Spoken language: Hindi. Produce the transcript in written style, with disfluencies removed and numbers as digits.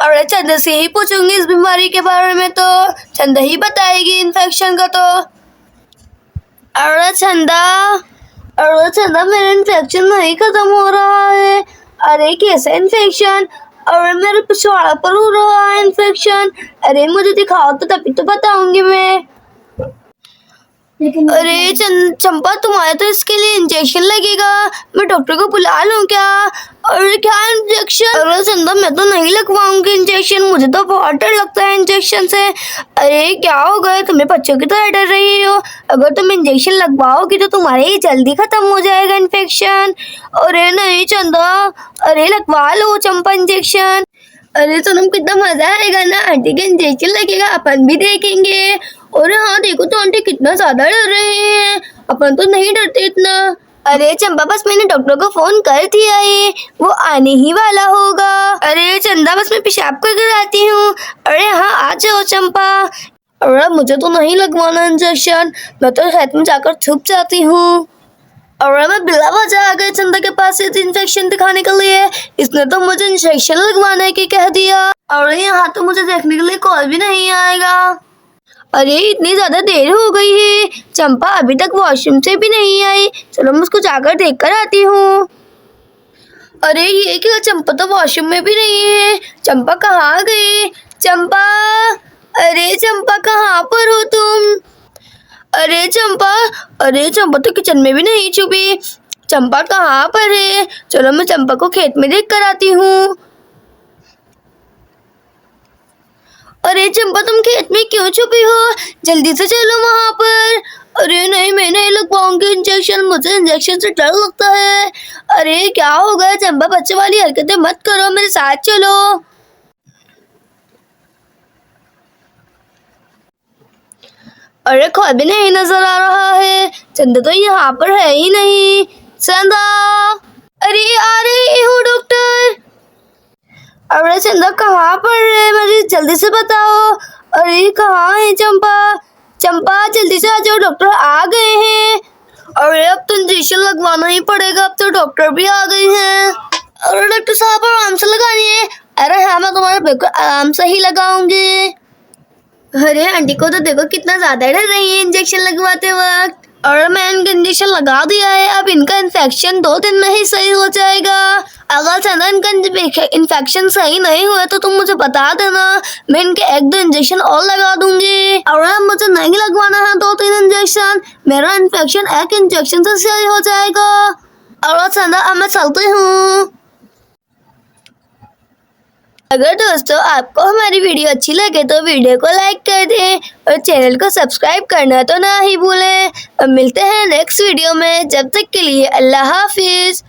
अरे चंदा से ही पूछूंगी इस बीमारी के बारे में, तो चंदा ही बताएगी इन्फेक्शन का। तो अरे चंदा मेरा इन्फेक्शन नहीं खत्म हो रहा है। अरे कैसा इन्फेक्शन? अरे मेरे पिछवाड़े पर हो रहा है इन्फेक्शन। अरे मुझे दिखाओ तो तभी तो बताऊंगी मैं। अरे चंपा, तुम्हारे तो इसके लिए इंजेक्शन लगेगा। मैं डॉक्टर को बुला लूं क्या? अरे क्या इंजेक्शन? अरे चंदा, मैं तो नहीं लगवाऊंगी इंजेक्शन, मुझे तो बहुत डर लगता है इंजेक्शन से। अरे क्या हो गया, तुम्हें बच्चों की तरह डर रही हो? अगर तुम इंजेक्शन लगवाओगी तो तुम्हारे ही जल्दी खत्म हो जाएगा इन्फेक्शन। अरे नहीं चंदा, अरे लगवा लो चंपा इंजेक्शन। अरे सोनम, कितना मजा आएगा ना, आंटी का इंजेक्शन लगेगा, अपन भी देखेंगे। और हाँ देखो तो आंटी कितना ज्यादा डर रहे हैं, अपन तो नहीं डरते इतना। अरे चंपा, बस मैंने डॉक्टर को फोन कर दिया है, वो आने ही वाला होगा। अरे चंदा, बस मैं पेशाब करके आती हूँ। अरे हाँ आ जाओ चंपा। अरे मुझे तो नहीं लगवाना इंजेक्शन, मैं तो खेत में जाकर छुप जाती हूँ। और मैं बिला वजह आ गई चंदा के पास इंजेक्शन दिखाने के लिए। इसने तो मुझे इंजेक्शन लगवाने की कह दिया, और यहाँ तो मुझे देखने के लिए कोई भी नहीं आएगा। अरे इतनी ज्यादा देर हो गई है, चंपा अभी तक वॉशरूम से भी नहीं आई। चलो मैं उसको जाकर देख कर आती हूँ। अरे ये क्या, चंपा तो वॉशरूम में भी नहीं है। चंपा कहाँ गई? चंपा, अरे चंपा कहाँ पर हो तुम? अरे चंपा तो किचन में भी नहीं छुपी। चंपा कहाँ पर है? चलो मैं चंपा को खेत में देख कर आती हूँ। अरे चंपा, तुम खेत में क्यों छुपी हो? जल्दी से चलो वहाँ पर। अरे नहीं, मैं नहीं लगवाऊंगी इंजेक्शन, मुझे इंजेक्शन से डर लगता है। अरे क्या हो गया चंपा, बच्चे वाली हरकतें मत करो, मेरे साथ चलो। अरे कोई भी नहीं नजर आ रहा है, चंदा तो यहाँ पर है ही नहीं। चंदा, अरे आ रही हूँ डॉक्टर। अरे चंदा कहाँ पर है, मुझे जल्दी से बताओ। अरे कहाँ है चंपा? चंपा जल्दी से आ जाओ, डॉक्टर आ गए हैं। अरे अब तो इंजेक्शन लगवाना ही पड़ेगा, अब तो डॉक्टर भी आ गए हैं। अरे डॉक्टर साहब आराम से लगानी है। अरे हाँ, मैं तुम्हारे बिल्कुल आराम से ही लगाऊंगी। अरे आंटी को तो देखो कितना ज्यादा डर रही है इंजेक्शन लगवाते वक्त। और मैं इनका इंजेक्शन लगा दिया है, अब इनका इन्फेक्शन 2 दिन में ही सही हो जाएगा। अगर चंदा इनका इन्फेक्शन सही नहीं हुआ तो तुम मुझे बता देना, मैं इनके 1-2 इंजेक्शन और लगा दूंगी। और मुझे नहीं लगवाना है 2-3 इंजेक्शन, मेरा इन्फेक्शन 1 इंजेक्शन से सही हो जाएगा। और चंदा, अब मैं चलती हूँ। अगर दोस्तों आपको हमारी वीडियो अच्छी लगे तो वीडियो को लाइक कर दें और चैनल को सब्सक्राइब करना तो ना ही भूलें। अब मिलते हैं नेक्स्ट वीडियो में, जब तक के लिए अल्लाह हाफिज।